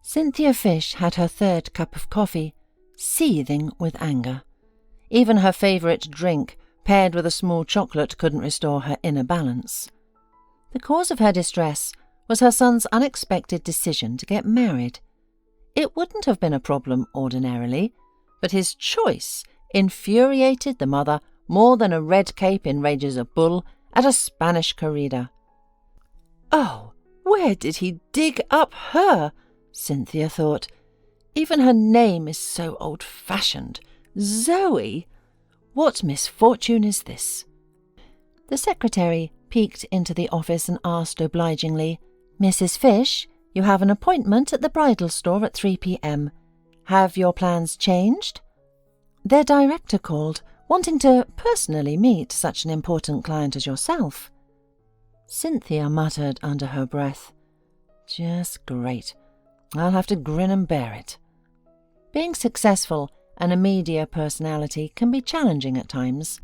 Cynthia Fisch had her third cup of coffee, seething with anger. Even her favourite drink, paired with a small chocolate, couldn't restore her inner balance. The cause of her distress was her son's unexpected decision to get married. It wouldn't have been a problem ordinarily, but his choice infuriated the mother more than a red cape enrages a bull at a Spanish corrida. "Oh, where did he dig up her?" Cynthia thought. "Even her name is so old-fashioned. Zoe! What misfortune is this?" The secretary peeked into the office and asked obligingly, "Mrs. Fisch, you have an appointment at the bridal store at 3 p.m. Have your plans changed?" "Their director called, wanting to personally meet such an important client as yourself." Cynthia muttered under her breath, "Just great. I'll have to grin and bear it." Being successful and a media personality can be challenging at times.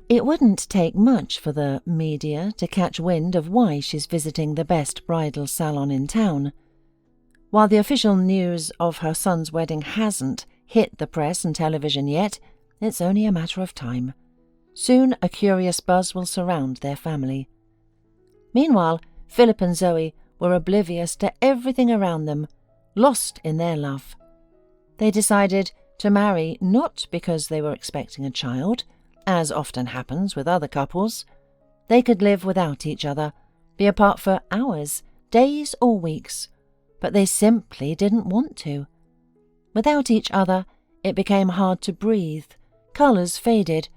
It wouldn't take much for the media to catch wind of why she's visiting the best bridal salon in town. While the official news of her son's wedding hasn't hit the press and television yet, it's only a matter of time. Soon a curious buzz will surround their family. Meanwhile, Philip and Zoe were oblivious to everything around them, lost in their love. They decided to marry not because they were expecting a child, as often happens with other couples. They could live without each other, be apart for hours, days or weeks, but they simply didn't want to. Without each other, it became hard to breathe, colours faded,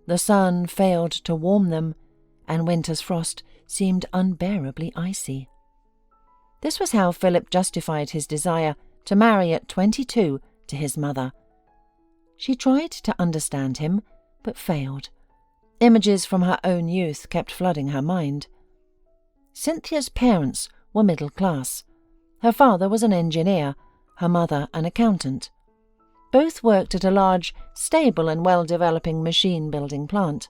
the sun failed to warm them, and winter's frost seemed unbearably icy. This was how Philip justified his desire to marry at 22 to his mother. She tried to understand him, but failed. Images from her own youth kept flooding her mind. Cynthia's parents were middle class. Her father was an engineer, her mother an accountant. Both worked at a large, stable and well-developing machine-building plant.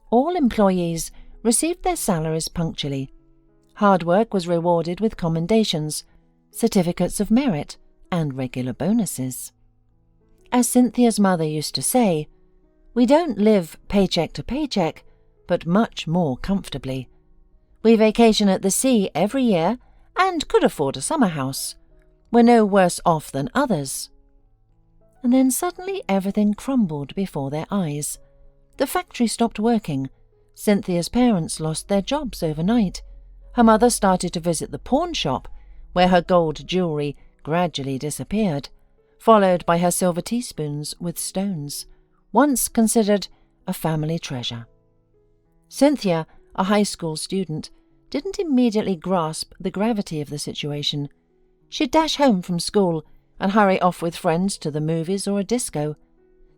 All employees received their salaries punctually. Hard work was rewarded with commendations, certificates of merit, and regular bonuses. As Cynthia's mother used to say, "We don't live paycheck to paycheck, but much more comfortably. We vacation at the sea every year and could afford a summer house. We're no worse off than others." And then suddenly everything crumbled before their eyes. The factory stopped working. Cynthia's parents lost their jobs overnight. Her mother started to visit the pawn shop, where her gold jewellery gradually disappeared, followed by her silver teaspoons with stones, once considered a family treasure. Cynthia, a high school student, didn't immediately grasp the gravity of the situation. She'd dash home from school and hurry off with friends to the movies or a disco.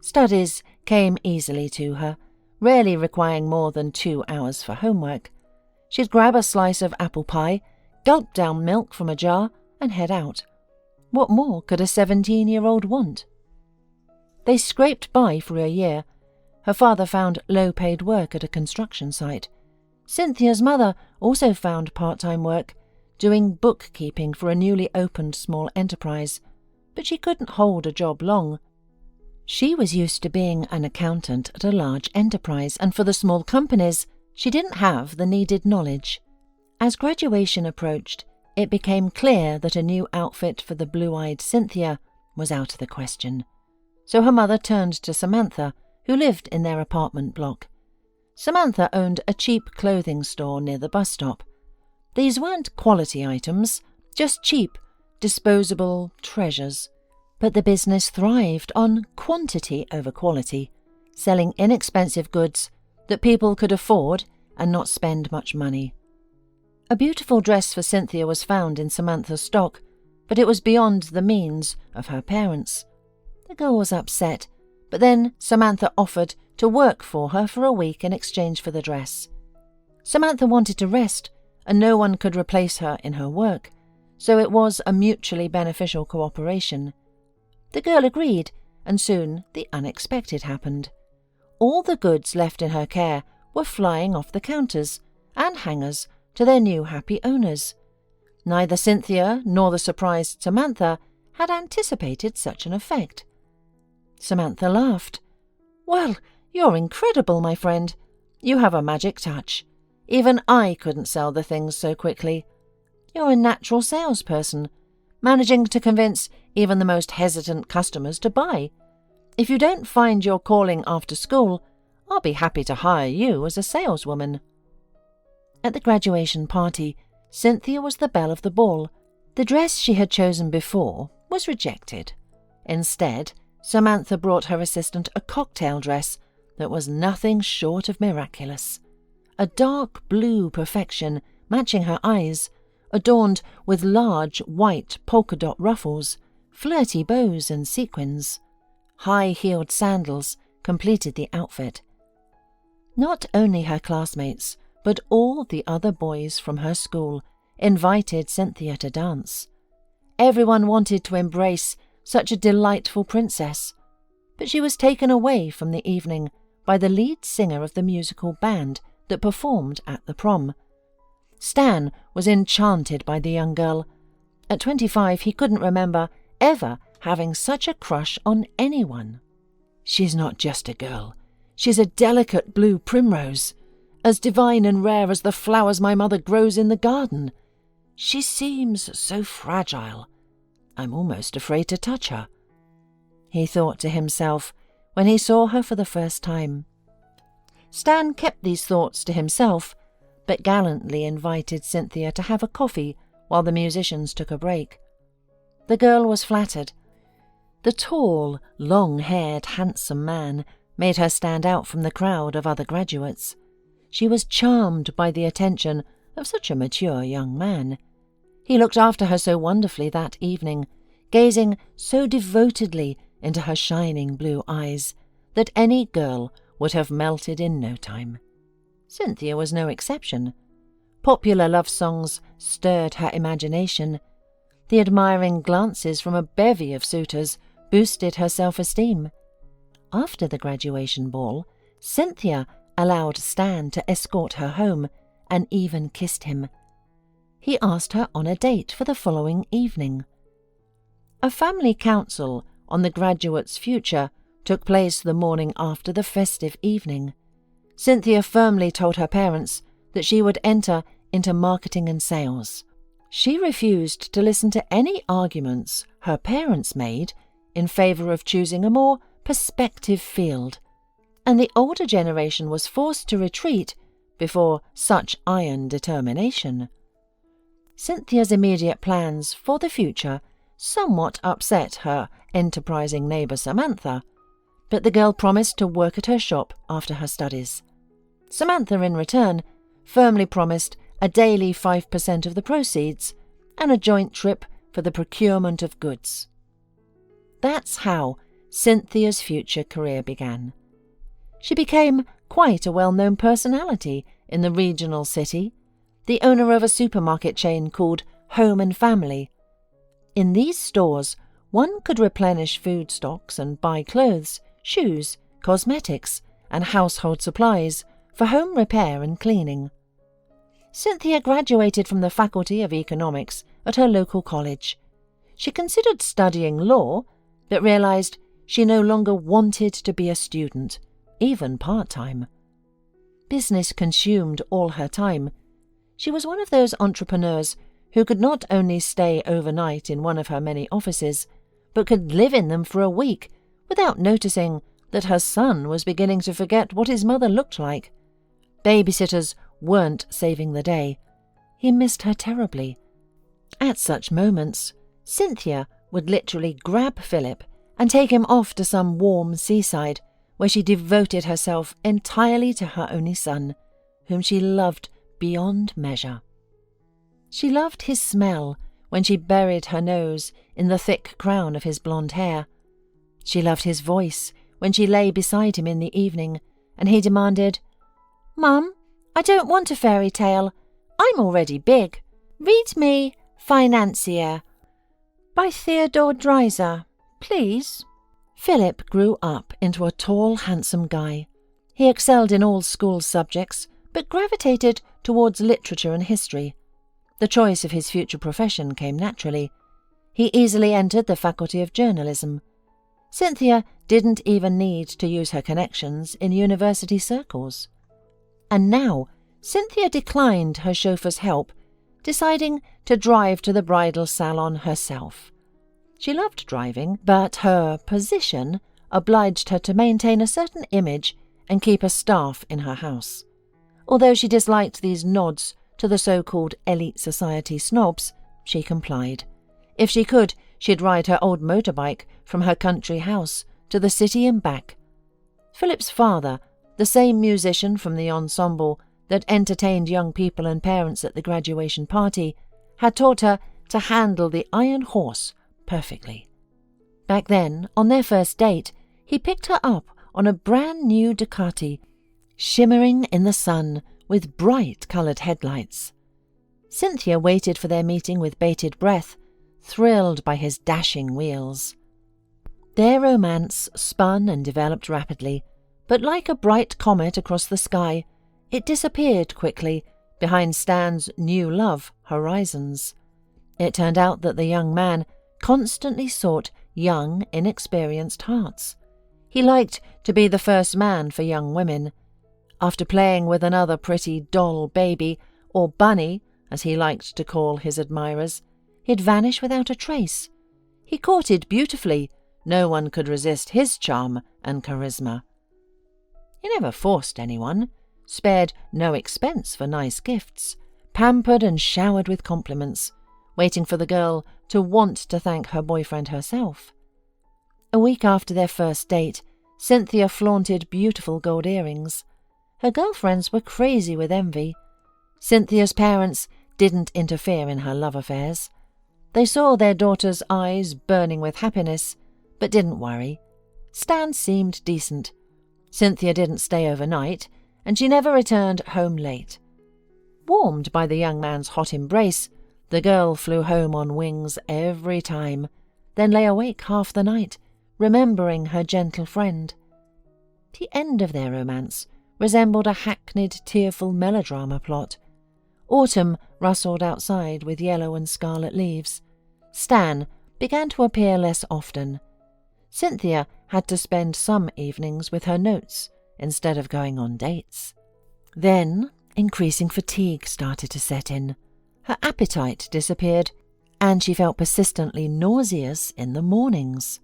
Studies came easily to her, rarely requiring more than 2 hours for homework. She'd grab a slice of apple pie, gulp down milk from a jar, and head out. What more could a 17-year-old want? They scraped by for a year. Her father found low-paid work at a construction site. Cynthia's mother also found part-time work, doing bookkeeping for a newly opened small enterprise, but she couldn't hold a job long. She was used to being an accountant at a large enterprise, and for the small companies, she didn't have the needed knowledge. As graduation approached, it became clear that a new outfit for the blue-eyed Cynthia was out of the question. So her mother turned to Samantha, who lived in their apartment block. Samantha owned a cheap clothing store near the bus stop. These weren't quality items, just cheap, disposable treasures. But the business thrived on quantity over quality, selling inexpensive goods that people could afford and not spend much money. A beautiful dress for Cynthia was found in Samantha's stock, but it was beyond the means of her parents. The girl was upset, but then Samantha offered to work for her for a week in exchange for the dress. Samantha wanted to rest, and no one could replace her in her work, so it was a mutually beneficial cooperation. The girl agreed, and soon the unexpected happened. All the goods left in her care were flying off the counters and hangers to their new happy owners. Neither Cynthia nor the surprised Samantha had anticipated such an effect. Samantha laughed. "Well, you're incredible, my friend. You have a magic touch. Even I couldn't sell the things so quickly. You're a natural salesperson, managing to convince even the most hesitant customers to buy. If you don't find your calling after school, I'll be happy to hire you as a saleswoman." At the graduation party, Cynthia was the belle of the ball. The dress she had chosen before was rejected. Instead, Samantha brought her assistant a cocktail dress that was nothing short of miraculous. A dark blue perfection matching her eyes, adorned with large white polka-dot ruffles, flirty bows and sequins. High-heeled sandals completed the outfit. Not only her classmates, but all the other boys from her school invited Cynthia to dance. Everyone wanted to embrace such a delightful princess, but she was taken away from the evening by the lead singer of the musical band that performed at the prom. Stan was enchanted by the young girl. At 25, he couldn't remember ever having such a crush on anyone. "She's not just a girl. She's a delicate blue primrose, as divine and rare as the flowers my mother grows in the garden. She seems so fragile. I'm almost afraid to touch her," he thought to himself when he saw her for the first time. Stan kept these thoughts to himself, but gallantly invited Cynthia to have a coffee while the musicians took a break. The girl was flattered. The tall, long-haired, handsome man made her stand out from the crowd of other graduates. She was charmed by the attention of such a mature young man. He looked after her so wonderfully that evening, gazing so devotedly into her shining blue eyes that any girl would have melted in no time. Cynthia was no exception. Popular love songs stirred her imagination. The admiring glances from a bevy of suitors boosted her self-esteem. After the graduation ball, Cynthia allowed Stan to escort her home and even kissed him. He asked her on a date for the following evening. A family council on the graduate's future took place the morning after the festive evening. Cynthia firmly told her parents that she would enter into marketing and sales. She refused to listen to any arguments her parents made in favour of choosing a more prospective field, and the older generation was forced to retreat before such iron determination. Cynthia's immediate plans for the future somewhat upset her enterprising neighbour Samantha, but the girl promised to work at her shop after her studies. Samantha, in return, firmly promised a daily 5% of the proceeds and a joint trip for the procurement of goods. That's how Cynthia's future career began. She became quite a well-known personality in the regional city, the owner of a supermarket chain called Home and Family. In these stores, one could replenish food stocks and buy clothes, shoes, cosmetics, and household supplies for home repair and cleaning. Cynthia graduated from the Faculty of Economics at her local college. She considered studying law, but realized she no longer wanted to be a student, even part-time. Business consumed all her time. She was one of those entrepreneurs who could not only stay overnight in one of her many offices, but could live in them for a week without noticing that her son was beginning to forget what his mother looked like. Babysitters weren't saving the day. He missed her terribly. At such moments, Cynthia would literally grab Philip and take him off to some warm seaside where she devoted herself entirely to her only son, whom she loved beyond measure. She loved his smell when she buried her nose in the thick crown of his blonde hair. She loved his voice when she lay beside him in the evening and he demanded, "Mum, I don't want a fairy tale. I'm already big. Read me Financier by Theodore Dreiser, please." Philip grew up into a tall, handsome guy. He excelled in all school subjects, but gravitated towards literature and history. The choice of his future profession came naturally. He easily entered the faculty of journalism. Cynthia didn't even need to use her connections in university circles. And now Cynthia declined her chauffeur's help, deciding to drive to the bridal salon herself. She loved driving, but her position obliged her to maintain a certain image and keep a staff in her house. Although she disliked these nods to the so-called elite society snobs, she complied. If she could, she'd ride her old motorbike from her country house to the city and back. Philip's father, the same musician from the ensemble that entertained young people and parents at the graduation party, had taught her to handle the iron horse perfectly. Back then, on their first date, he picked her up on a brand new Ducati, shimmering in the sun with bright-coloured headlights. Cynthia waited for their meeting with bated breath, thrilled by his dashing wheels. Their romance spun and developed rapidly, but like a bright comet across the sky, it disappeared quickly behind Stan's new love horizons. It turned out that the young man constantly sought young, inexperienced hearts. He liked to be the first man for young women. After playing with another pretty doll baby, or bunny, as he liked to call his admirers, he'd vanish without a trace. He courted beautifully. No one could resist his charm and charisma. He never forced anyone, spared no expense for nice gifts, pampered and showered with compliments, waiting for the girl to want to thank her boyfriend herself. A week after their first date, Cynthia flaunted beautiful gold earrings. Her girlfriends were crazy with envy. Cynthia's parents didn't interfere in her love affairs. They saw their daughter's eyes burning with happiness, but didn't worry. Stan seemed decent. Cynthia didn't stay overnight, and she never returned home late. Warmed by the young man's hot embrace, the girl flew home on wings every time, then lay awake half the night, remembering her gentle friend. The end of their romance resembled a hackneyed, tearful melodrama plot. Autumn rustled outside with yellow and scarlet leaves. Stan began to appear less often. Cynthia had to spend some evenings with her notes instead of going on dates. Then increasing fatigue started to set in. Her appetite disappeared, and she felt persistently nauseous in the mornings.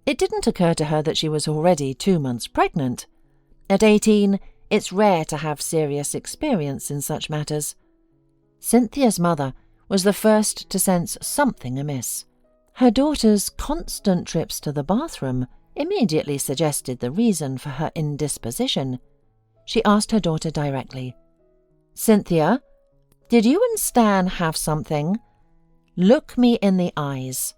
It didn't occur to her that she was already 2 months pregnant. At 18, it's rare to have serious experience in such matters. Cynthia's mother was the first to sense something amiss. Her daughter's constant trips to the bathroom immediately suggested the reason for her indisposition. She asked her daughter directly, "Cynthia, did you and Stan have something? Look me in the eyes."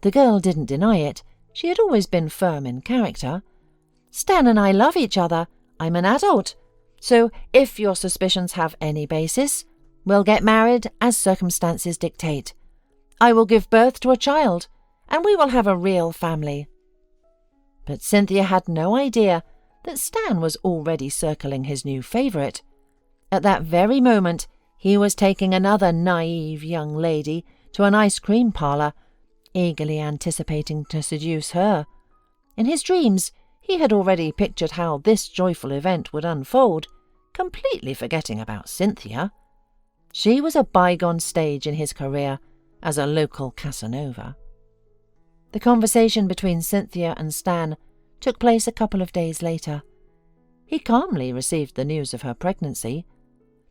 The girl didn't deny it. She had always been firm in character. "Stan and I love each other. I'm an adult. So if your suspicions have any basis, we'll get married as circumstances dictate. I will give birth to a child, and we will have a real family." But Cynthia had no idea that Stan was already circling his new favourite. At that very moment, he was taking another naive young lady to an ice cream parlour, eagerly anticipating to seduce her. In his dreams, he had already pictured how this joyful event would unfold, completely forgetting about Cynthia. She was a bygone stage in his career as a local Casanova. The conversation between Cynthia and Stan took place a couple of days later. He calmly received the news of her pregnancy.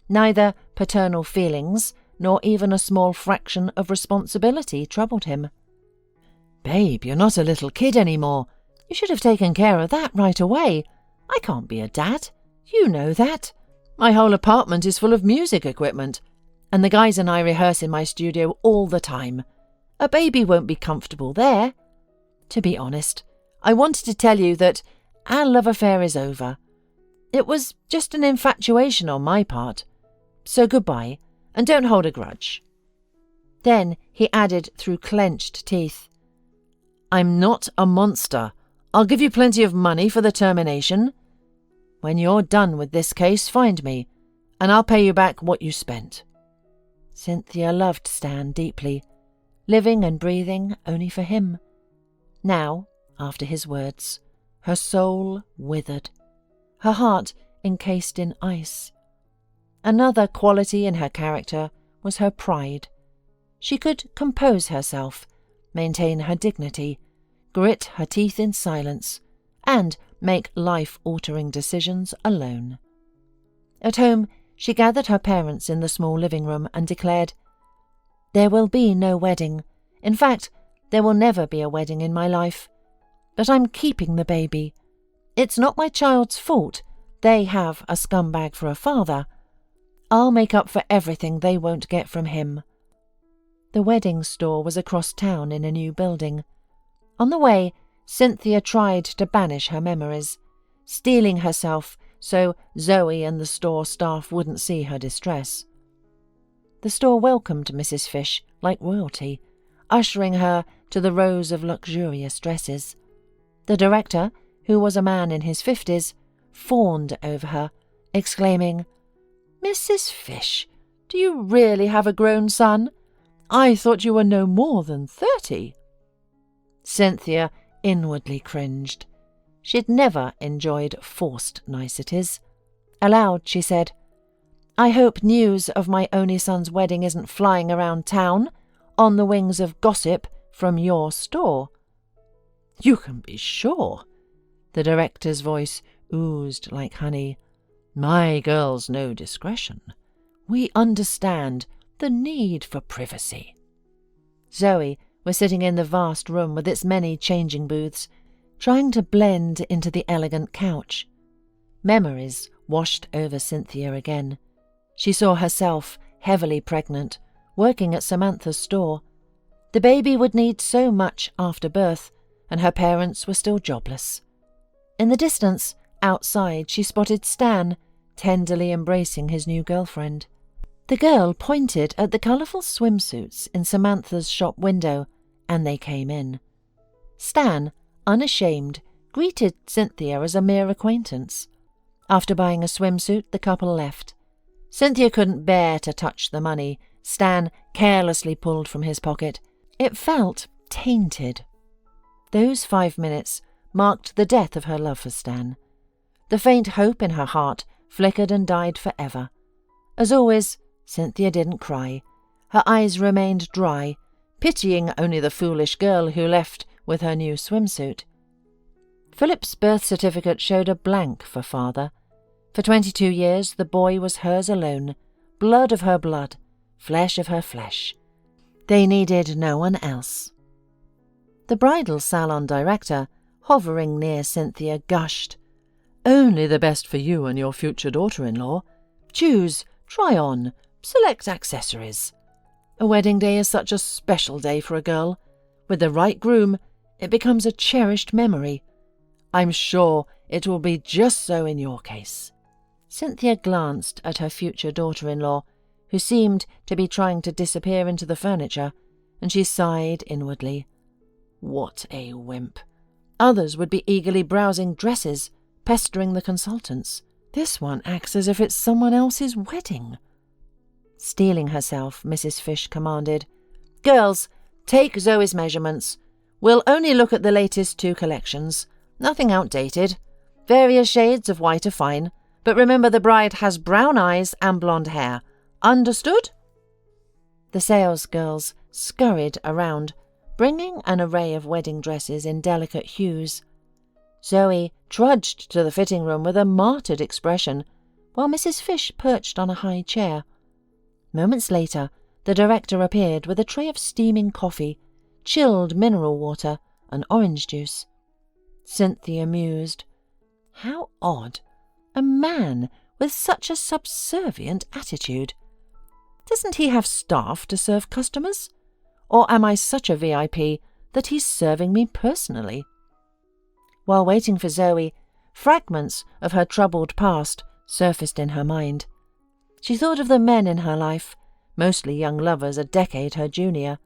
Neither paternal feelings nor even a small fraction of responsibility troubled him. "Babe, you're not a little kid anymore. You should have taken care of that right away. I can't be a dad. You know that. My whole apartment is full of music equipment, and the guys and I rehearse in my studio all the time. A baby won't be comfortable there. To be honest, I wanted to tell you that our love affair is over. It was just an infatuation on my part. So goodbye, and don't hold a grudge." Then he added through clenched teeth, "I'm not a monster. I'll give you plenty of money for the termination. When you're done with this case, find me, and I'll pay you back what you spent." Cynthia loved Stan deeply, living and breathing only for him. Now, after his words, her soul withered, her heart encased in ice. Another quality in her character was her pride. She could compose herself, maintain her dignity, grit her teeth in silence, and make life-altering decisions alone. At home, she gathered her parents in the small living room and declared, "There will be no wedding. In fact, there will never be a wedding in my life. But I'm keeping the baby. It's not my child's fault. They have a scumbag for a father. I'll make up for everything they won't get from him." The wedding store was across town in a new building. On the way, Cynthia tried to banish her memories, steeling herself so Zoe and the store staff wouldn't see her distress. The store welcomed Mrs. Fisch like royalty, ushering her to the rows of luxurious dresses. The director, who was a man in his 50s, fawned over her, exclaiming, "Mrs. Fisch, do you really have a grown son? I thought you were no more than 30. Cynthia inwardly cringed. She'd never enjoyed forced niceties. Aloud she said, "I hope news of my only son's wedding isn't flying around town on the wings of gossip from your store." "You can be sure." The director's voice oozed like honey. "My girls know discretion. We understand the need for privacy." Zoe was sitting in the vast room with its many changing booths, trying to blend into the elegant couch. Memories washed over Cynthia again. She saw herself, heavily pregnant, working at Samantha's store. The baby would need so much after birth, and her parents were still jobless. In the distance, outside, she spotted Stan, tenderly embracing his new girlfriend. The girl pointed at the colourful swimsuits in Samantha's shop window, and they came in. Stan, unashamed, greeted Cynthia as a mere acquaintance. After buying a swimsuit, the couple left. Cynthia couldn't bear to touch the money Stan carelessly pulled from his pocket. It felt tainted. Those 5 minutes marked the death of her love for Stan. The faint hope in her heart flickered and died forever. As always, Cynthia didn't cry. Her eyes remained dry, pitying only the foolish girl who left with her new swimsuit. Philip's birth certificate showed a blank for father. For 22 years the boy was hers alone, blood of her blood, flesh of her flesh. They needed no one else. The bridal salon director, hovering near Cynthia, gushed, "Only the best for you and your future daughter-in-law. Choose, try on, select accessories. A wedding day is such a special day for a girl. With the right groom, it becomes a cherished memory. I'm sure it will be just so in your case." Cynthia glanced at her future daughter-in-law, who seemed to be trying to disappear into the furniture, and she sighed inwardly. What a wimp! Others would be eagerly browsing dresses, pestering the consultants. This one acts as if it's someone else's wedding. Steeling herself, Mrs. Fisch commanded, "Girls, take Zoe's measurements. We'll only look at the latest 2 collections. Nothing outdated. Various shades of white are fine, but remember the bride has brown eyes and blonde hair. Understood?" The sales girls scurried around, bringing an array of wedding dresses in delicate hues. Zoe trudged to the fitting room with a martyred expression, while Mrs. Fisch perched on a high chair. Moments later, the director appeared with a tray of steaming coffee, chilled mineral water, and orange juice. Cynthia mused. How odd! A man with such a subservient attitude. Doesn't he have staff to serve customers? Or am I such a VIP that he's serving me personally? While waiting for Zoe, fragments of her troubled past surfaced in her mind. She thought of the men in her life, mostly young lovers a decade her junior.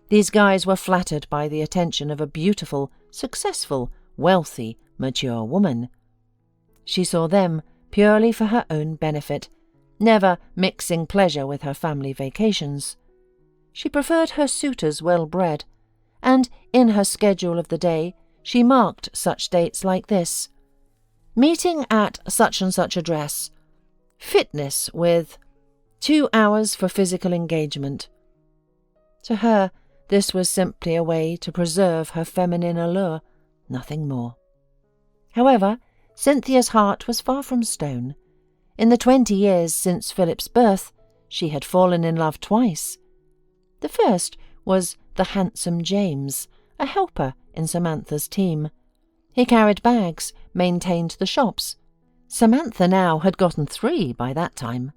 These guys were flattered by the attention of a beautiful, successful, wealthy, mature woman. She saw them purely for her own benefit, never mixing pleasure with her family vacations. She preferred her suitors well-bred, and in her schedule of the day she marked such dates like this: meeting at such and such address, fitness with 2 hours for physical engagement. To her, this was simply a way to preserve her feminine allure, nothing more. However, Cynthia's heart was far from stone. In the 20 years since Philip's birth, she had fallen in love twice. The first was the handsome James, a helper in Samantha's team. He carried bags, maintained the shops. Samantha now had gotten 3 by that time.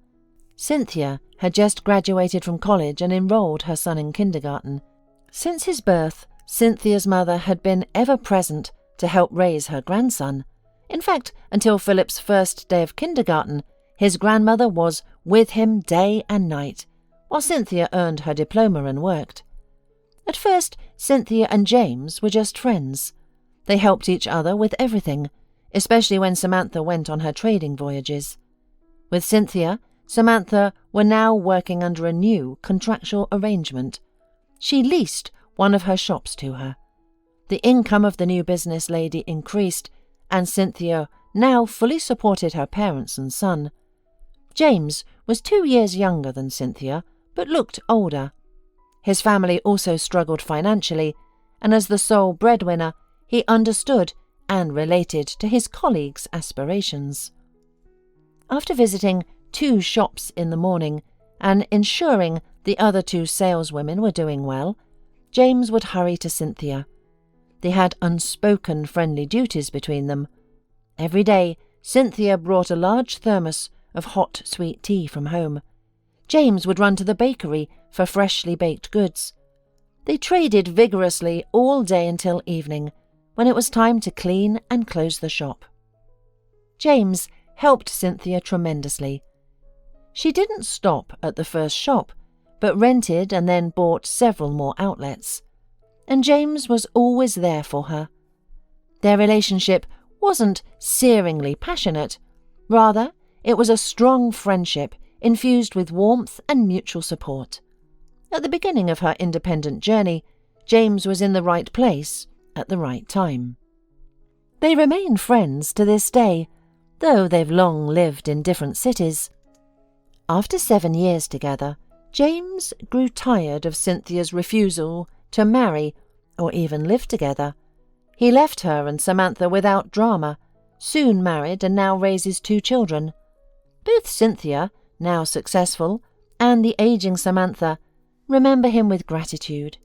Cynthia had just graduated from college and enrolled her son in kindergarten. Since his birth, Cynthia's mother had been ever present to help raise her grandson. In fact, until Philip's first day of kindergarten, his grandmother was with him day and night, while Cynthia earned her diploma and worked. At first, Cynthia and James were just friends. They helped each other with everything, especially when Samantha went on her trading voyages. With Cynthia, Samantha were now working under a new contractual arrangement. She leased one of her shops to her. The income of the new business lady increased, and Cynthia now fully supported her parents and son. James was 2 years younger than Cynthia, but looked older. His family also struggled financially, and as the sole breadwinner, he understood and related to his colleagues' aspirations. After visiting 2 shops in the morning and ensuring the other 2 saleswomen were doing well, James would hurry to Cynthia. They had unspoken friendly duties between them. Every day, Cynthia brought a large thermos of hot sweet tea from home. James would run to the bakery for freshly baked goods. They traded vigorously all day until evening, when it was time to clean and close the shop. James helped Cynthia tremendously. She didn't stop at the first shop, but rented and then bought several more outlets. And James was always there for her. Their relationship wasn't searingly passionate. Rather, it was a strong friendship infused with warmth and mutual support. At the beginning of her independent journey, James was in the right place at the right time. They remain friends to this day, though they've long lived in different cities. After 7 years together, James grew tired of Cynthia's refusal to marry or even live together. He left her and Samantha without drama, soon married and now raises 2 children. Both Cynthia, now successful, and the aging Samantha remember him with gratitude.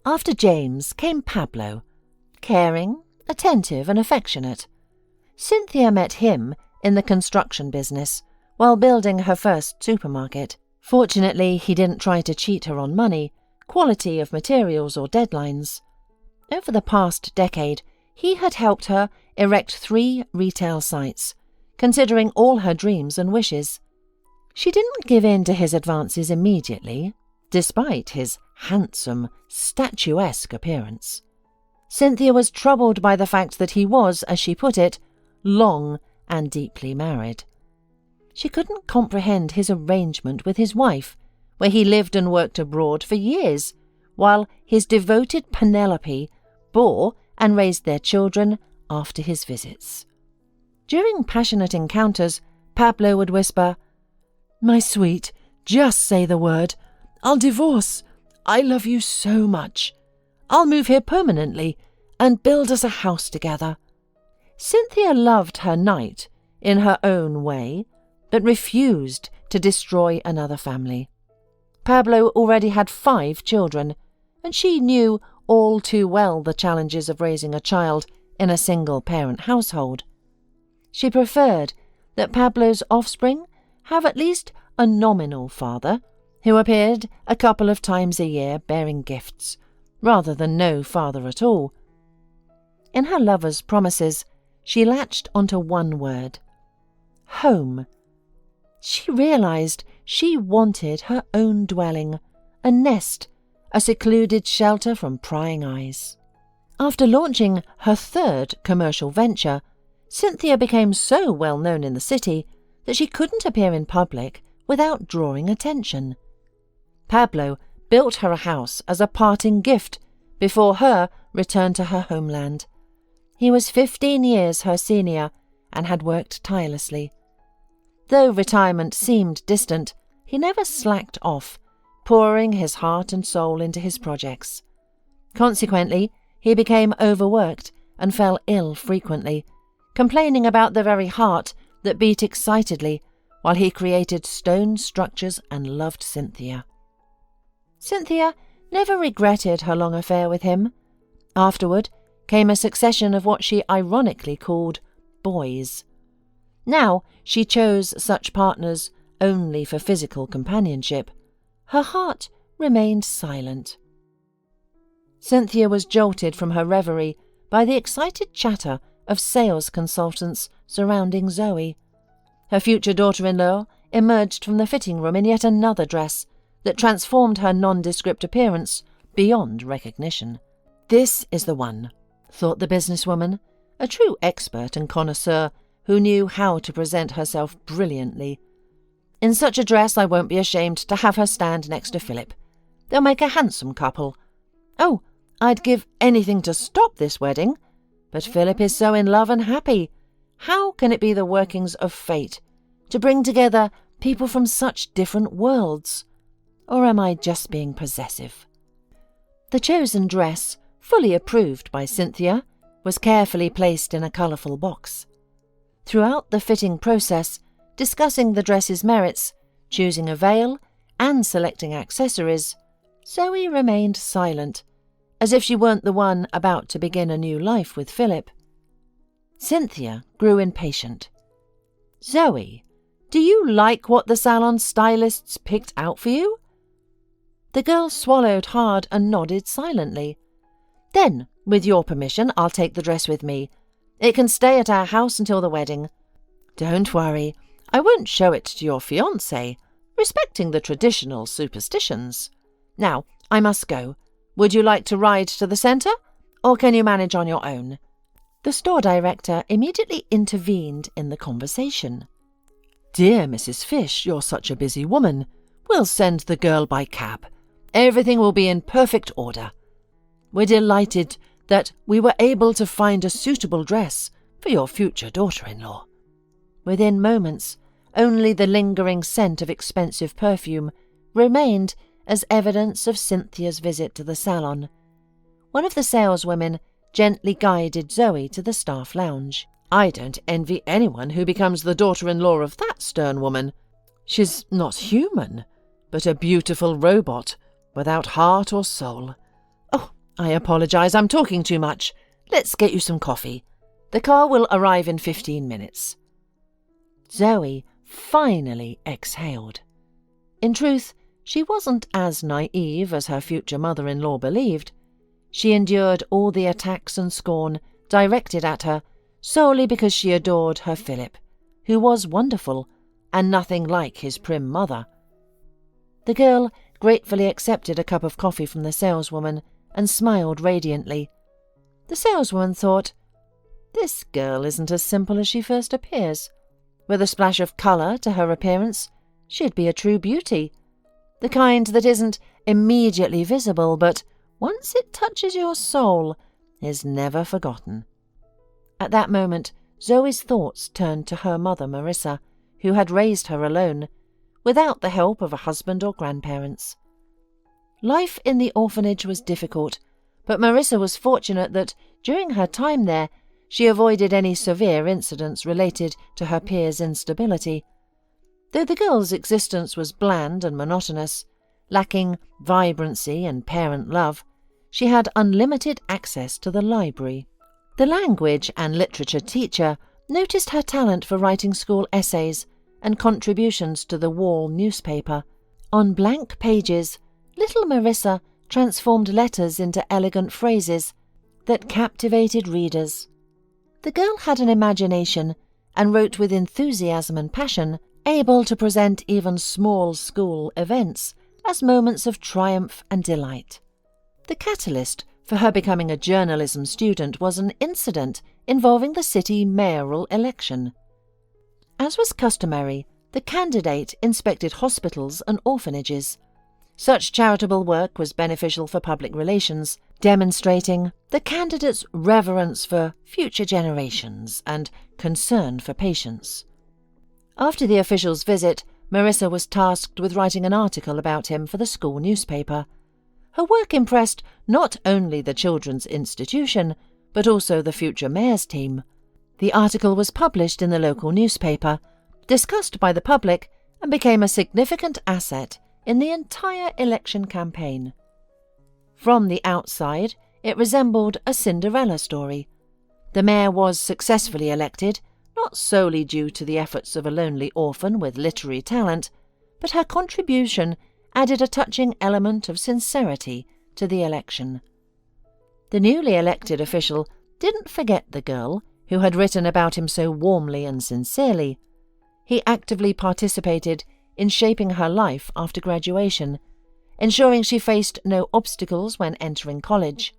After James came Pablo, caring, attentive and affectionate. Cynthia met him in the construction business while building her first supermarket. Fortunately, he didn't try to cheat her on money, quality of materials or deadlines. Over the past decade, he had helped her erect 3 retail sites, considering all her dreams and wishes. She didn't give in to his advances immediately, despite his handsome, statuesque appearance. Cynthia was troubled by the fact that he was, as she put it, long and deeply married. She couldn't comprehend his arrangement with his wife, where he lived and worked abroad for years, while his devoted Penelope bore and raised their children after his visits. During passionate encounters, Pablo would whisper, "My sweet, just say the word. I'll divorce. I love you so much. I'll move here permanently and build us a house together." Cynthia loved her knight in her own way, but refused to destroy another family. Pablo already had 5 children, and she knew all too well the challenges of raising a child in a single-parent household. She preferred that Pablo's offspring have at least a nominal father, who appeared a couple of times a year bearing gifts, rather than no father at all. In her lover's promises, she latched onto one word: home. She realized she wanted her own dwelling, a nest, a secluded shelter from prying eyes. After launching her 3rd commercial venture, Cynthia became so well known in the city that she couldn't appear in public without drawing attention. Pablo built her a house as a parting gift before her return to her homeland. He was 15 years her senior and had worked tirelessly. Though retirement seemed distant, he never slacked off, pouring his heart and soul into his projects. Consequently, he became overworked and fell ill frequently, complaining about the very heart that beat excitedly while he created stone structures and loved Cynthia. Cynthia never regretted her long affair with him. Afterward came a succession of what she ironically called boys. Now she chose such partners only for physical companionship. Her heart remained silent. Cynthia was jolted from her reverie by the excited chatter of sales consultants surrounding Zoe. Her future daughter-in-law emerged from the fitting room in yet another dress that transformed her nondescript appearance beyond recognition. This is the one, thought the businesswoman, a true expert and connoisseur who knew how to present herself brilliantly. In such a dress I won't be ashamed to have her stand next to Philip. They'll make a handsome couple. Oh, I'd give anything to stop this wedding, but Philip is so in love and happy. How can it be the workings of fate to bring together people from such different worlds? Or am I just being possessive? The chosen dress, fully approved by Cynthia, was carefully placed in a colourful box. Throughout the fitting process, discussing the dress's merits, choosing a veil, and selecting accessories, Zoe remained silent, as if she weren't the one about to begin a new life with Philip. Cynthia grew impatient. "Zoe, do you like what the salon stylists picked out for you?" The girl swallowed hard and nodded silently. "Then, with your permission, I'll take the dress with me. It can stay at our house until the wedding. Don't worry, I won't show it to your fiancé, respecting the traditional superstitions. Now, I must go. Would you like to ride to the centre, or can you manage on your own?" The store director immediately intervened in the conversation. "Dear Mrs. Fisch, you're such a busy woman. We'll send the girl by cab. Everything will be in perfect order. We're delighted that we were able to find a suitable dress for your future daughter-in-law." Within moments, only the lingering scent of expensive perfume remained as evidence of Cynthia's visit to the salon. One of the saleswomen gently guided Zoe to the staff lounge. "I don't envy anyone who becomes the daughter-in-law of that stern woman. She's not human, but a beautiful robot without heart or soul. Oh, I apologize, I'm talking too much. Let's get you some coffee. The car will arrive in 15 minutes. Zoe finally exhaled. In truth, she wasn't as naive as her future mother-in-law believed. She endured all the attacks and scorn directed at her solely because she adored her Philip, who was wonderful and nothing like his prim mother. The girl gratefully accepted a cup of coffee from the saleswoman and smiled radiantly. The saleswoman thought, "This girl isn't as simple as she first appears. With a splash of colour to her appearance, she'd be a true beauty. The kind that isn't immediately visible, but once it touches your soul, is never forgotten." At that moment, Zoe's thoughts turned to her mother Marissa, who had raised her alone, without the help of a husband or grandparents. Life in the orphanage was difficult, but Marissa was fortunate that, during her time there, she avoided any severe incidents related to her peers' instability. Though the girl's existence was bland and monotonous, lacking vibrancy and parent love, she had unlimited access to the library. The language and literature teacher noticed her talent for writing school essays and contributions to the wall newspaper. On blank pages, little Marissa transformed letters into elegant phrases that captivated readers. The girl had an imagination and wrote with enthusiasm and passion, able to present even small school events as moments of triumph and delight. The catalyst for her becoming a journalism student was an incident involving the city mayoral election. As was customary, the candidate inspected hospitals and orphanages. Such charitable work was beneficial for public relations, demonstrating the candidate's reverence for future generations and concern for patients. After the official's visit, Marissa was tasked with writing an article about him for the school newspaper. Her work impressed not only the children's institution, but also the future mayor's team. The article was published in the local newspaper, discussed by the public, and became a significant asset in the entire election campaign. From the outside, it resembled a Cinderella story. The mayor was successfully elected, not solely due to the efforts of a lonely orphan with literary talent, but her contribution added a touching element of sincerity to the election. The newly elected official didn't forget the girl who had written about him so warmly and sincerely. He actively participated in shaping her life after graduation, ensuring she faced no obstacles when entering college.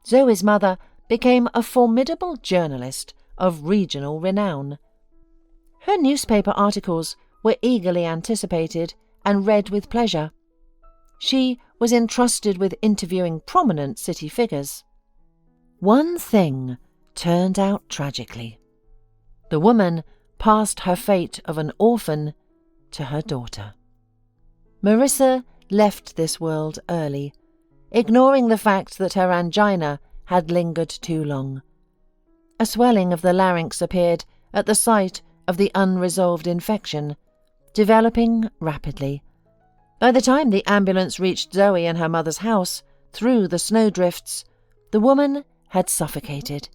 Zoe's mother became a formidable journalist of regional renown. Her newspaper articles were eagerly anticipated and read with pleasure. She was entrusted with interviewing prominent city figures. One thing turned out tragically. The woman passed her fate of an orphan to her daughter. Marissa left this world early, ignoring the fact that her angina had lingered too long. A swelling of the larynx appeared at the site of the unresolved infection, developing rapidly. By the time the ambulance reached Zoe and her mother's house, through the snowdrifts, the woman had suffocated.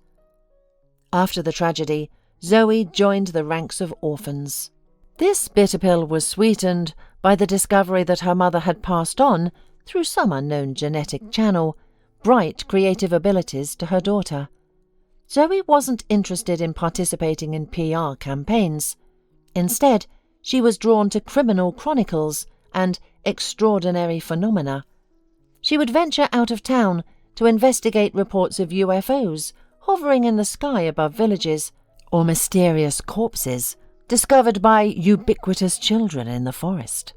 After the tragedy, Zoe joined the ranks of orphans. This bitter pill was sweetened by the discovery that her mother had passed on, through some unknown genetic channel, bright creative abilities to her daughter. Zoe wasn't interested in participating in PR campaigns. Instead, she was drawn to criminal chronicles and extraordinary phenomena. She would venture out of town to investigate reports of UFOs hovering in the sky above villages, or mysterious corpses discovered by ubiquitous children in the forest.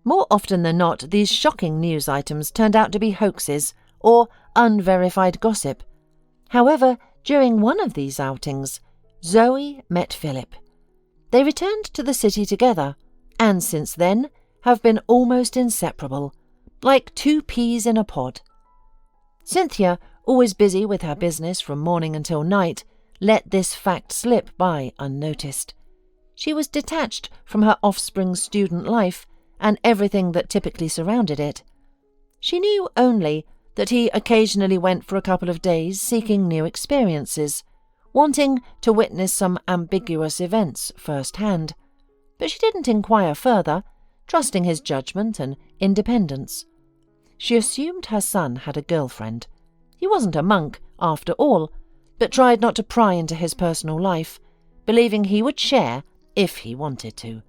More often than not, these shocking news items turned out to be hoaxes or unverified gossip. However, during one of these outings, Zoe met Philip. They returned to the city together, and since then have been almost inseparable, like two peas in a pod. Cynthia, always busy with her business from morning until night, let this fact slip by unnoticed. She was detached from her offspring's student life and everything that typically surrounded it. She knew only that he occasionally went for a couple of days seeking new experiences, wanting to witness some ambiguous events firsthand. But she didn't inquire further, trusting his judgment and independence. She assumed her son had a girlfriend. He wasn't a monk, after all, but tried not to pry into his personal life, believing he would share if he wanted to.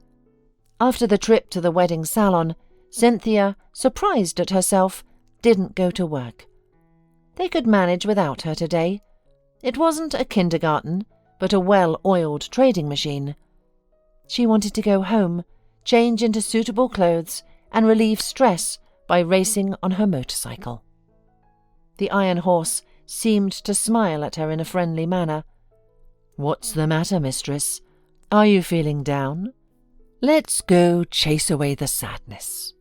After the trip to the wedding salon, Cynthia, surprised at herself, didn't go to work. They could manage without her today. It wasn't a kindergarten, but a well-oiled trading machine. She wanted to go home, change into suitable clothes, and relieve stress by racing on her motorcycle. The iron horse seemed to smile at her in a friendly manner. "What's the matter, mistress? Are you feeling down? Let's go chase away the sadness."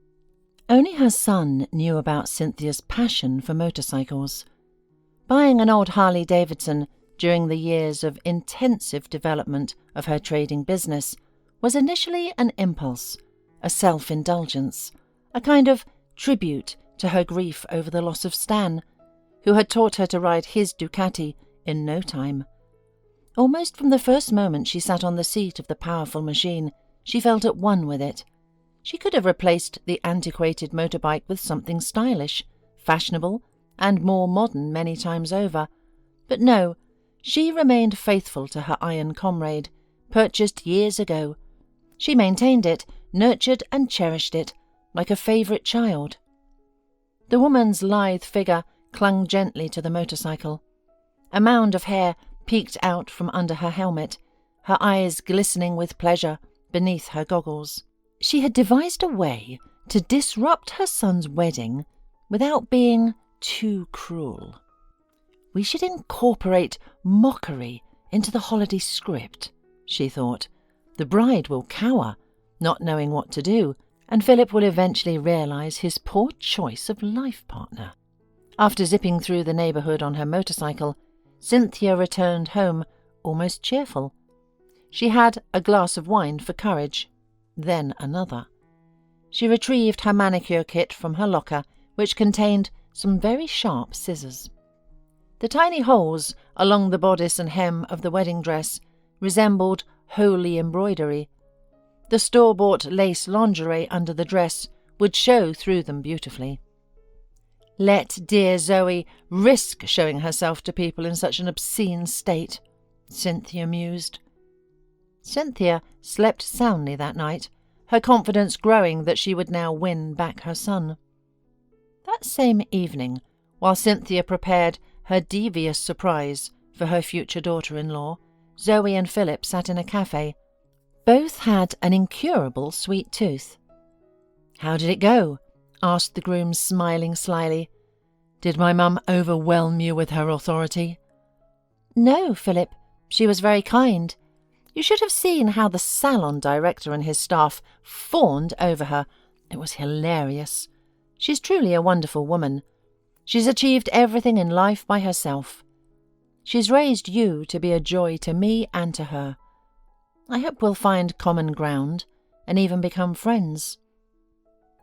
Only her son knew about Cynthia's passion for motorcycles. Buying an old Harley-Davidson during the years of intensive development of her trading business was initially an impulse, a self-indulgence, a kind of tribute to her grief over the loss of Stan, who had taught her to ride his Ducati in no time. Almost from the first moment she sat on the seat of the powerful machine, she felt at one with it. She could have replaced the antiquated motorbike with something stylish, fashionable, and more modern many times over. But no, she remained faithful to her iron comrade, purchased years ago. She maintained it, nurtured and cherished it, like a favourite child. The woman's lithe figure clung gently to the motorcycle. A mound of hair peeked out from under her helmet, her eyes glistening with pleasure beneath her goggles. She had devised a way to disrupt her son's wedding without being too cruel. "We should incorporate mockery into the holiday script," she thought. "The bride will cower, not knowing what to do, and Philip will eventually realise his poor choice of life partner." After zipping through the neighbourhood on her motorcycle, Cynthia returned home almost cheerful. She had a glass of wine for courage, then another. She retrieved her manicure kit from her locker, which contained some very sharp scissors. The tiny holes along the bodice and hem of the wedding dress resembled holy embroidery. The store-bought lace lingerie under the dress would show through them beautifully. Let dear Zoe risk showing herself to people in such an obscene state, Cynthia mused. Cynthia slept soundly that night, her confidence growing that she would now win back her son. That same evening, while Cynthia prepared her devious surprise for her future daughter-in-law, Zoe and Philip sat in a cafe. Both had an incurable sweet tooth. "How did it go?" asked the groom, smiling slyly. "Did my mum overwhelm you with her authority?" "No, Philip. She was very kind. You should have seen how the salon director and his staff fawned over her. It was hilarious. She's truly a wonderful woman. She's achieved everything in life by herself. She's raised you to be a joy to me and to her. I hope we'll find common ground and even become friends."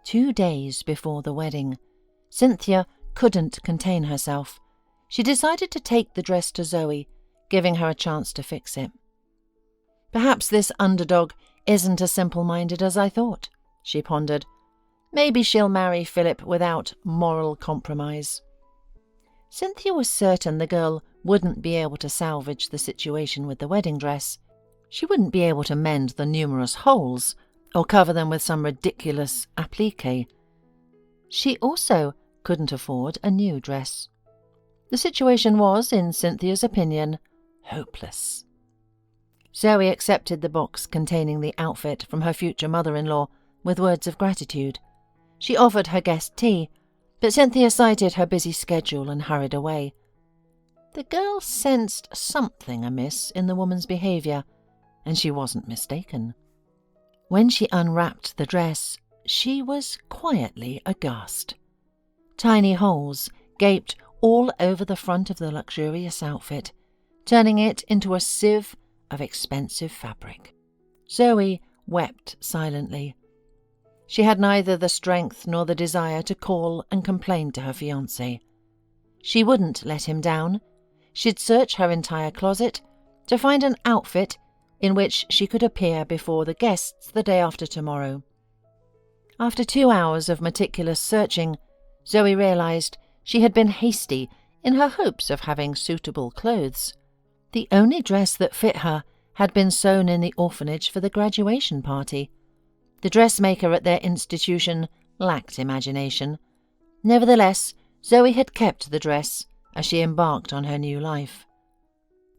2 days before the wedding, Cynthia couldn't contain herself. She decided to take the dress to Zoe, giving her a chance to fix it. "Perhaps this underdog isn't as simple-minded as I thought," she pondered. "Maybe she'll marry Philip without moral compromise." Cynthia was certain the girl wouldn't be able to salvage the situation with the wedding dress. She wouldn't be able to mend the numerous holes or cover them with some ridiculous applique. She also couldn't afford a new dress. The situation was, in Cynthia's opinion, hopeless. Zoe accepted the box containing the outfit from her future mother-in-law with words of gratitude. She offered her guest tea, but Cynthia cited her busy schedule and hurried away. The girl sensed something amiss in the woman's behaviour, and she wasn't mistaken. When she unwrapped the dress, she was quietly aghast. Tiny holes gaped all over the front of the luxurious outfit, turning it into a sieve of expensive fabric. Zoe wept silently. She had neither the strength nor the desire to call and complain to her fiancé. She wouldn't let him down. She'd search her entire closet to find an outfit in which she could appear before the guests the day after tomorrow. After 2 hours of meticulous searching, Zoe realized she had been hasty in her hopes of having suitable clothes. The only dress that fit her had been sewn in the orphanage for the graduation party. The dressmaker at their institution lacked imagination. Nevertheless, Zoe had kept the dress as she embarked on her new life.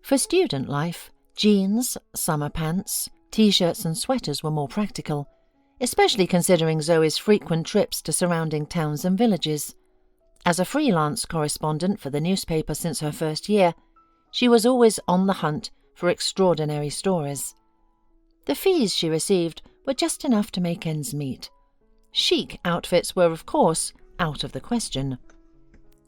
For student life, jeans, summer pants, t-shirts and sweaters were more practical, especially considering Zoe's frequent trips to surrounding towns and villages. As a freelance correspondent for the newspaper since her first year, she was always on the hunt for extraordinary stories. The fees she received were just enough to make ends meet. Chic outfits were, of course, out of the question.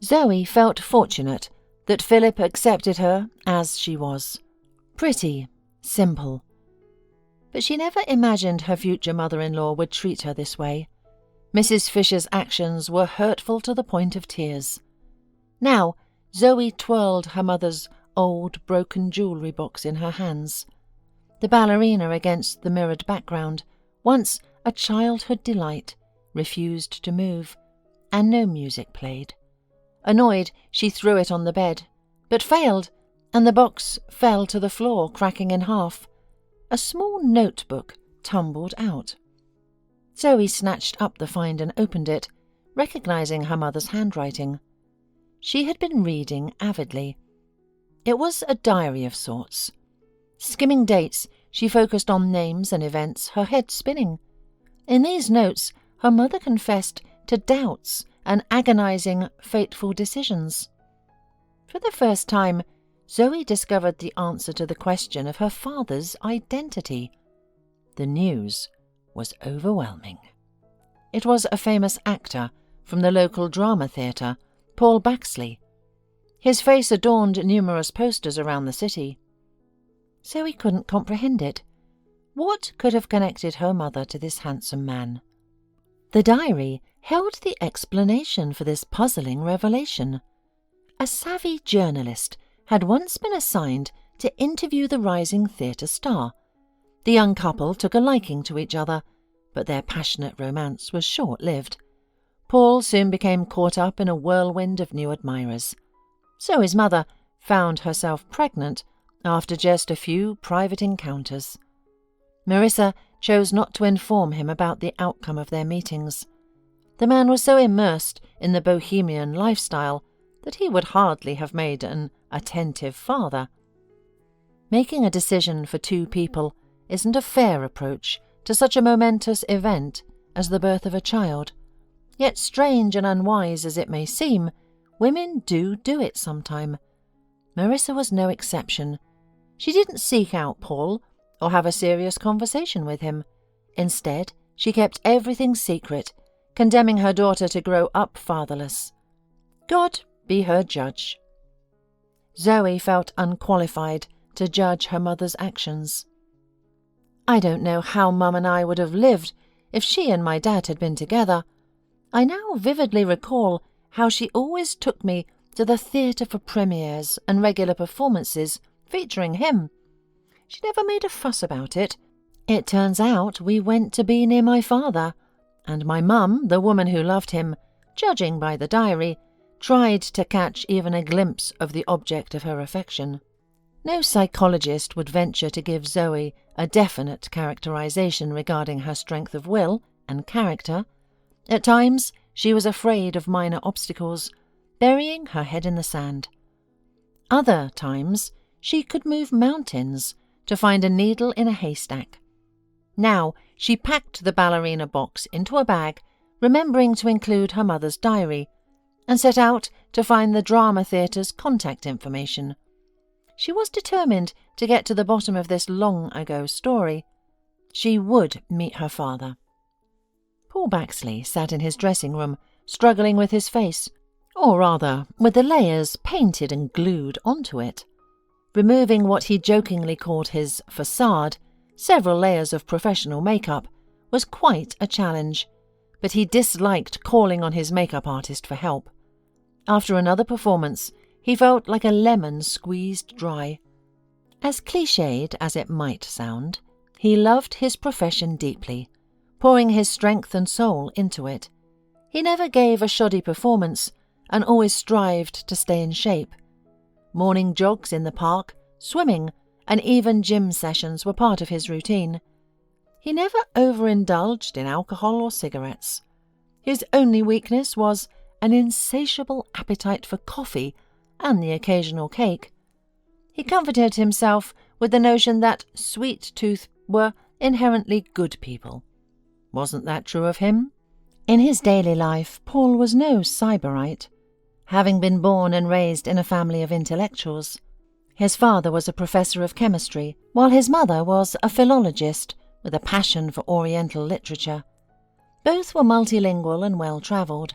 Zoe felt fortunate that Philip accepted her as she was. Pretty, simple. But she never imagined her future mother-in-law would treat her this way. Mrs. Fisch's actions were hurtful to the point of tears. Now, Zoe twirled her mother's old, broken jewellery box in her hands. The ballerina against the mirrored background, once a childhood delight, refused to move, and no music played. Annoyed, she threw it on the bed, but failed, and the box fell to the floor, cracking in half. A small notebook tumbled out. Zoe snatched up the find and opened it, recognizing her mother's handwriting. She had been reading avidly. It was a diary of sorts. Skimming dates, she focused on names and events, her head spinning. In these notes, her mother confessed to doubts and agonizing, fateful decisions. For the first time, Zoe discovered the answer to the question of her father's identity. The news was overwhelming. It was a famous actor from the local drama theatre, Paul Baxley. His face adorned numerous posters around the city. Zoe couldn't comprehend it. What could have connected her mother to this handsome man? The diary held the explanation for this puzzling revelation. A savvy journalist had once been assigned to interview the rising theatre star. The young couple took a liking to each other, but their passionate romance was short-lived. Paul soon became caught up in a whirlwind of new admirers. So his mother found herself pregnant after just a few private encounters. Marissa chose not to inform him about the outcome of their meetings. The man was so immersed in the bohemian lifestyle that he would hardly have made an attentive father. Making a decision for two people isn't a fair approach to such a momentous event as the birth of a child. Yet strange and unwise as it may seem, women do it sometime. Marissa was no exception. She didn't seek out Paul or have a serious conversation with him. Instead, she kept everything secret, condemning her daughter to grow up fatherless. God be her judge. Zoe felt unqualified to judge her mother's actions. I don't know how Mum and I would have lived if she and my dad had been together. I now vividly recall how she always took me to the theatre for premieres and regular performances featuring him. She never made a fuss about it. It turns out we went to be near my father, and my mum, the woman who loved him, judging by the diary, tried to catch even a glimpse of the object of her affection. No psychologist would venture to give Zoe a definite characterization regarding her strength of will and character. At times, she was afraid of minor obstacles, burying her head in the sand. Other times, she could move mountains to find a needle in a haystack. Now, she packed the ballerina box into a bag, remembering to include her mother's diary, and set out to find the drama theatre's contact information. She was determined to get to the bottom of this long-ago story. She would meet her father. Paul Baxley sat in his dressing room, struggling with his face, or rather, with the layers painted and glued onto it. Removing what he jokingly called his facade, several layers of professional makeup, was quite a challenge, but he disliked calling on his makeup artist for help. After another performance, he felt like a lemon squeezed dry. As cliched as it might sound, he loved his profession deeply, pouring his strength and soul into it. He never gave a shoddy performance and always strived to stay in shape. Morning jogs in the park, swimming, and even gym sessions were part of his routine. He never overindulged in alcohol or cigarettes. His only weakness was an insatiable appetite for coffee and the occasional cake. He comforted himself with the notion that sweet tooth were inherently good people. Wasn't that true of him? In his daily life, Paul was no sybarite, having been born and raised in a family of intellectuals. His father was a professor of chemistry, while his mother was a philologist with a passion for Oriental literature. Both were multilingual and well-travelled.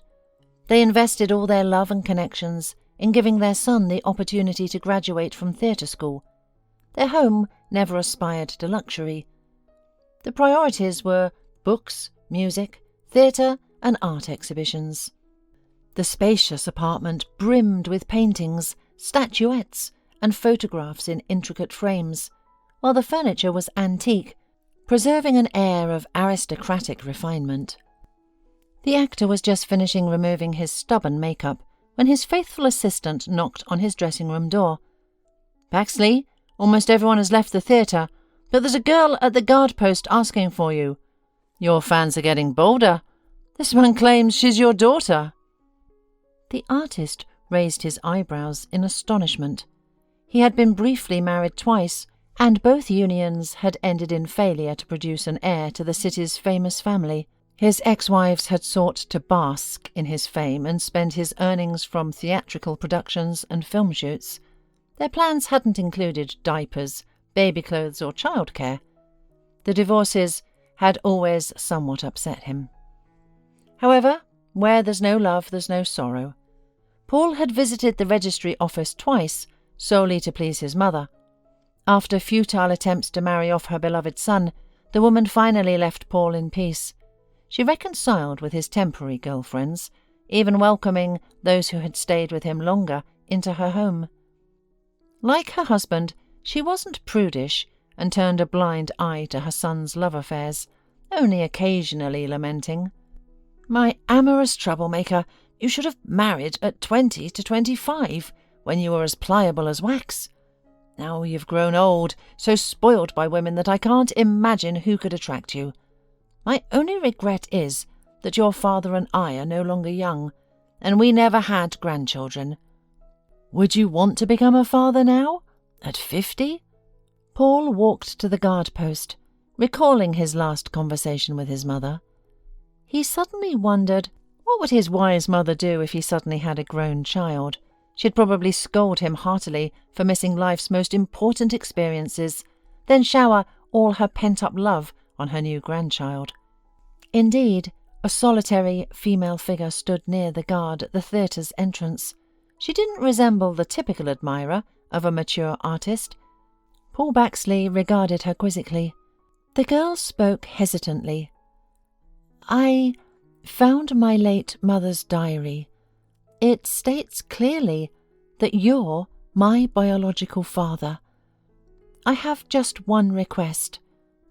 They invested all their love and connections in giving their son the opportunity to graduate from theatre school. Their home never aspired to luxury. The priorities were books, music, theatre, and art exhibitions. The spacious apartment brimmed with paintings, statuettes, and photographs in intricate frames, while the furniture was antique, preserving an air of aristocratic refinement. The actor was just finishing removing his stubborn makeup when his faithful assistant knocked on his dressing-room door. "Baxley, almost everyone has left the theatre, but there's a girl at the guard post asking for you. Your fans are getting bolder. This one claims she's your daughter." The artist raised his eyebrows in astonishment. He had been briefly married twice and both unions had ended in failure to produce an heir to the city's famous family. His ex-wives had sought to bask in his fame and spend his earnings from theatrical productions and film shoots. Their plans hadn't included diapers, baby clothes or childcare. The divorces had always somewhat upset him. However, where there's no love, there's no sorrow. Paul had visited the registry office twice, solely to please his mother. After futile attempts to marry off her beloved son, the woman finally left Paul in peace. She reconciled with his temporary girlfriends, even welcoming those who had stayed with him longer into her home. Like her husband, she wasn't prudish and turned a blind eye to her son's love affairs, only occasionally lamenting, "My amorous troublemaker, you should have married at 20 to 25, when you were as pliable as wax. Now you've grown old, so spoiled by women that I can't imagine who could attract you. My only regret is that your father and I are no longer young, and we never had grandchildren. Would you want to become a father now, at 50? Paul walked to the guard post, recalling his last conversation with his mother. He suddenly wondered, what would his wise mother do if he suddenly had a grown child? She'd probably scold him heartily for missing life's most important experiences, then shower all her pent-up love on her new grandchild. Indeed, a solitary female figure stood near the guard at the theatre's entrance. She didn't resemble the typical admirer of a mature artist. Paul Baxley regarded her quizzically. The girl spoke hesitantly. "I found my late mother's diary. It states clearly that you're my biological father. I have just one request.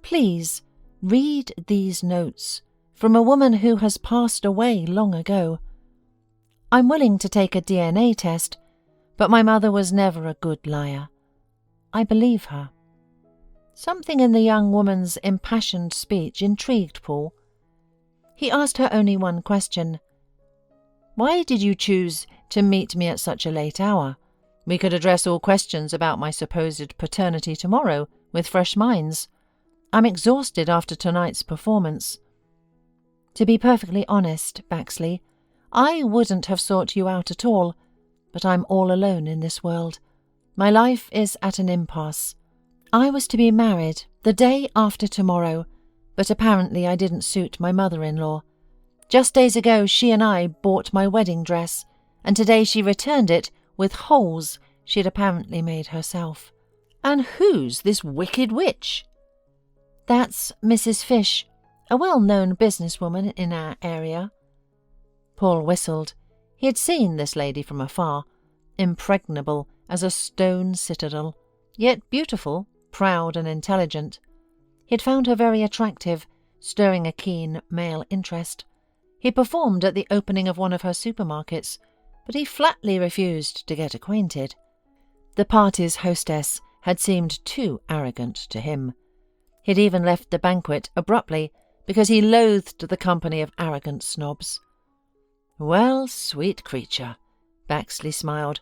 Please read these notes from a woman who has passed away long ago. I'm willing to take a DNA test, but my mother was never a good liar. I believe her." Something in the young woman's impassioned speech intrigued Paul. He asked her only one question. "Why did you choose to meet me at such a late hour? We could address all questions about my supposed paternity tomorrow with fresh minds. I'm exhausted after tonight's performance." "To be perfectly honest, Baxley, I wouldn't have sought you out at all, but I'm all alone in this world. My life is at an impasse. I was to be married the day after tomorrow, but apparently I didn't suit my mother-in-law. Just days ago she and I bought my wedding dress, and today she returned it with holes she'd apparently made herself." "And who's this wicked witch?" "That's Mrs. Fisch, a well-known businesswoman in our area." Paul whistled. He had seen this lady from afar, impregnable as a stone citadel, yet beautiful, proud and intelligent. He had found her very attractive, stirring a keen male interest. He performed at the opening of one of her supermarkets, but he flatly refused to get acquainted. The party's hostess had seemed too arrogant to him. He'd even left the banquet abruptly because he loathed the company of arrogant snobs. "Well, sweet creature," Baxley smiled,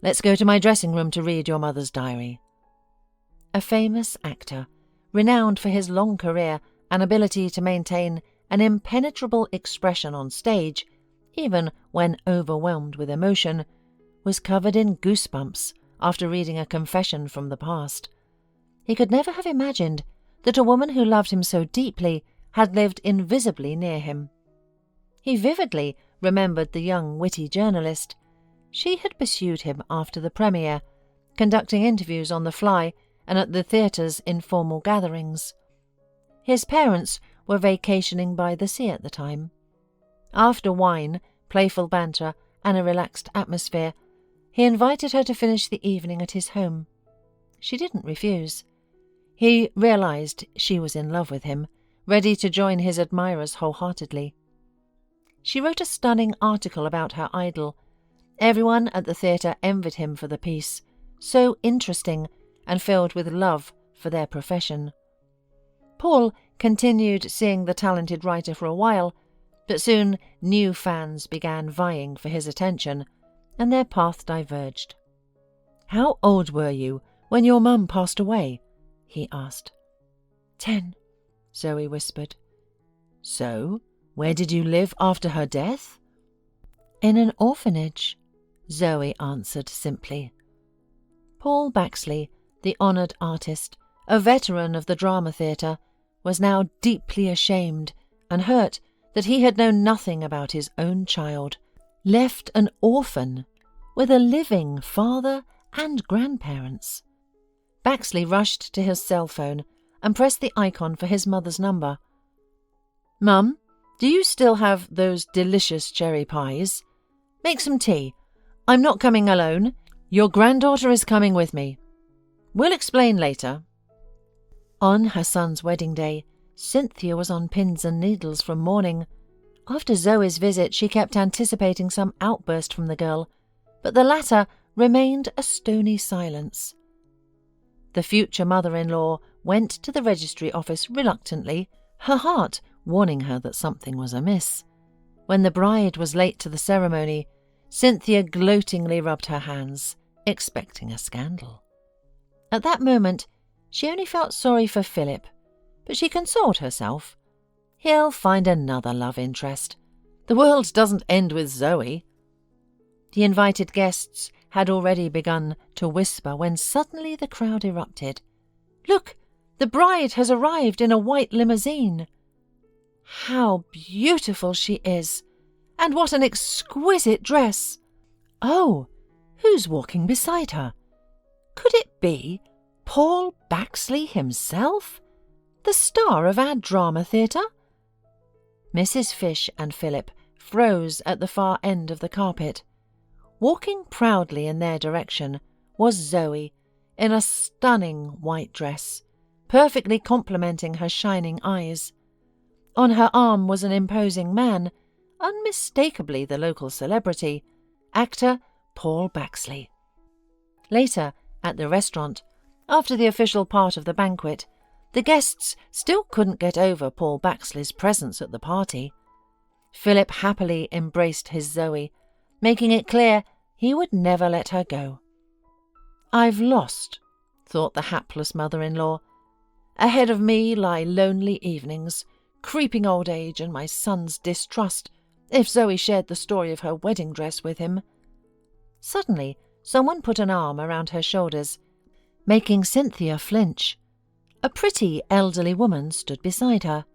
"let's go to my dressing room to read your mother's diary." A famous actor, renowned for his long career and ability to maintain an impenetrable expression on stage, even when overwhelmed with emotion, was covered in goosebumps after reading a confession from the past. He could never have imagined that a woman who loved him so deeply had lived invisibly near him. He vividly remembered the young, witty journalist. She had pursued him after the premiere, conducting interviews on the fly and at the theatre's informal gatherings. His parents were vacationing by the sea at the time. After wine, playful banter, and a relaxed atmosphere, he invited her to finish the evening at his home. She didn't refuse. He realized she was in love with him, ready to join his admirers wholeheartedly. She wrote a stunning article about her idol. Everyone at the theatre envied him for the piece, so interesting and filled with love for their profession. Paul continued seeing the talented writer for a while, but soon new fans began vying for his attention, and their paths diverged. "How old were you when your mum passed away?" he asked. 10, Zoe whispered. So, where did you live after her death? In an orphanage, Zoe answered simply. Paul Baxley, the honoured artist, a veteran of the drama theatre, was now deeply ashamed and hurt that he had known nothing about his own child, left an orphan with a living father and grandparents. Baxley rushed to his cell phone and pressed the icon for his mother's number. "Mum, do you still have those delicious cherry pies? Make some tea. I'm not coming alone. Your granddaughter is coming with me. We'll explain later." On her son's wedding day, Cynthia was on pins and needles from mourning. After Zoe's visit, she kept anticipating some outburst from the girl, but the latter remained a stony silence. The future mother-in-law went to the registry office reluctantly, her heart warning her that something was amiss. When the bride was late to the ceremony, Cynthia gloatingly rubbed her hands, expecting a scandal. At that moment, she only felt sorry for Philip, but she consoled herself. He'll find another love interest. The world doesn't end with Zoe. The invited guests had already begun to whisper when suddenly the crowd erupted. "Look, the bride has arrived in a white limousine. How beautiful she is! And what an exquisite dress! Oh, who's walking beside her? Could it be Paul Baxley himself, the star of our drama theatre?" Mrs. Fisch and Philip froze at the far end of the carpet. Walking proudly in their direction was Zoe, in a stunning white dress, perfectly complementing her shining eyes. On her arm was an imposing man, unmistakably the local celebrity, actor Paul Baxley. Later, at the restaurant, after the official part of the banquet, the guests still couldn't get over Paul Baxley's presence at the party. Philip happily embraced his Zoe, making it clear he would never let her go. "I've lost," thought the hapless mother-in-law. "Ahead of me lie lonely evenings, creeping old age, and my son's distrust, if Zoe shared the story of her wedding dress with him." Suddenly, someone put an arm around her shoulders, making Cynthia flinch. A pretty elderly woman stood beside her.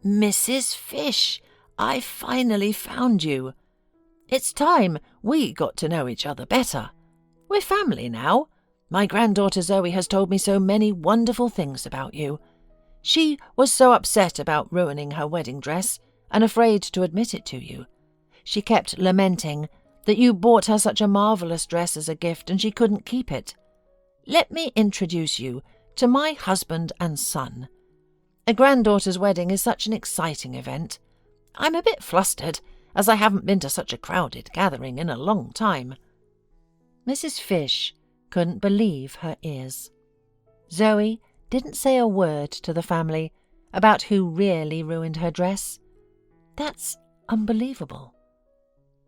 "Mrs. Fisch, I finally found you. It's time we got to know each other better. We're family now. My granddaughter Zoe has told me so many wonderful things about you. She was so upset about ruining her wedding dress and afraid to admit it to you. She kept lamenting that you bought her such a marvellous dress as a gift and she couldn't keep it. Let me introduce you to my husband and son. A granddaughter's wedding is such an exciting event. I'm a bit flustered, as I haven't been to such a crowded gathering in a long time." Mrs. Fisch couldn't believe her ears. Zoe didn't say a word to the family about who really ruined her dress. That's unbelievable.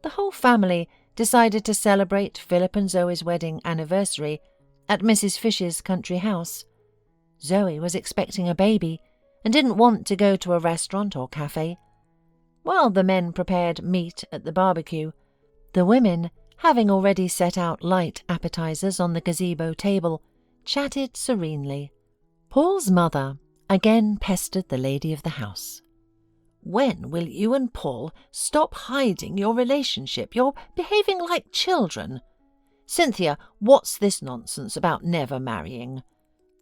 The whole family decided to celebrate Philip and Zoe's wedding anniversary at Mrs. Fisch's country house. Zoe was expecting a baby and didn't want to go to a restaurant or cafe. While the men prepared meat at the barbecue, the women, having already set out light appetizers on the gazebo table, chatted serenely. Paul's mother again pestered the lady of the house. "When will you and Paul stop hiding your relationship? You're behaving like children. Cynthia, what's this nonsense about never marrying?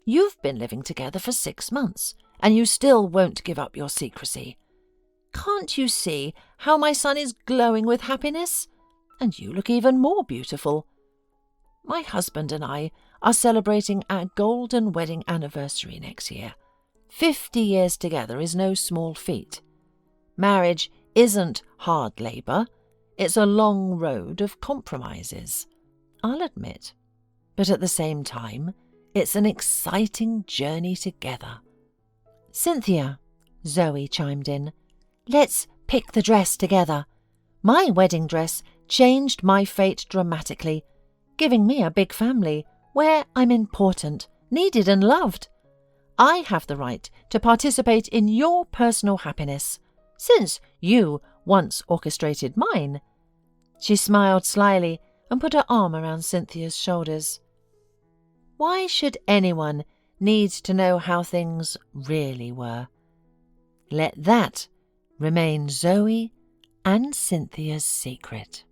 You've been living together for 6 months, and you still won't give up your secrecy. Can't you see how my son is glowing with happiness? And you look even more beautiful. My husband and I are celebrating our golden wedding anniversary next year. 50 years together is no small feat. Marriage isn't hard labour. It's a long road of compromises, I'll admit. But at the same time, it's an exciting journey together." "Cynthia," Zoe chimed in, "let's pick the dress together. My wedding dress changed my fate dramatically, giving me a big family where I'm important needed and loved. I have the right to participate in your personal happiness, since you once orchestrated mine." She smiled slyly and put her arm around Cynthia's shoulders. Why should anyone need to know how things really were? Let that remain Zoe and Cynthia's secret.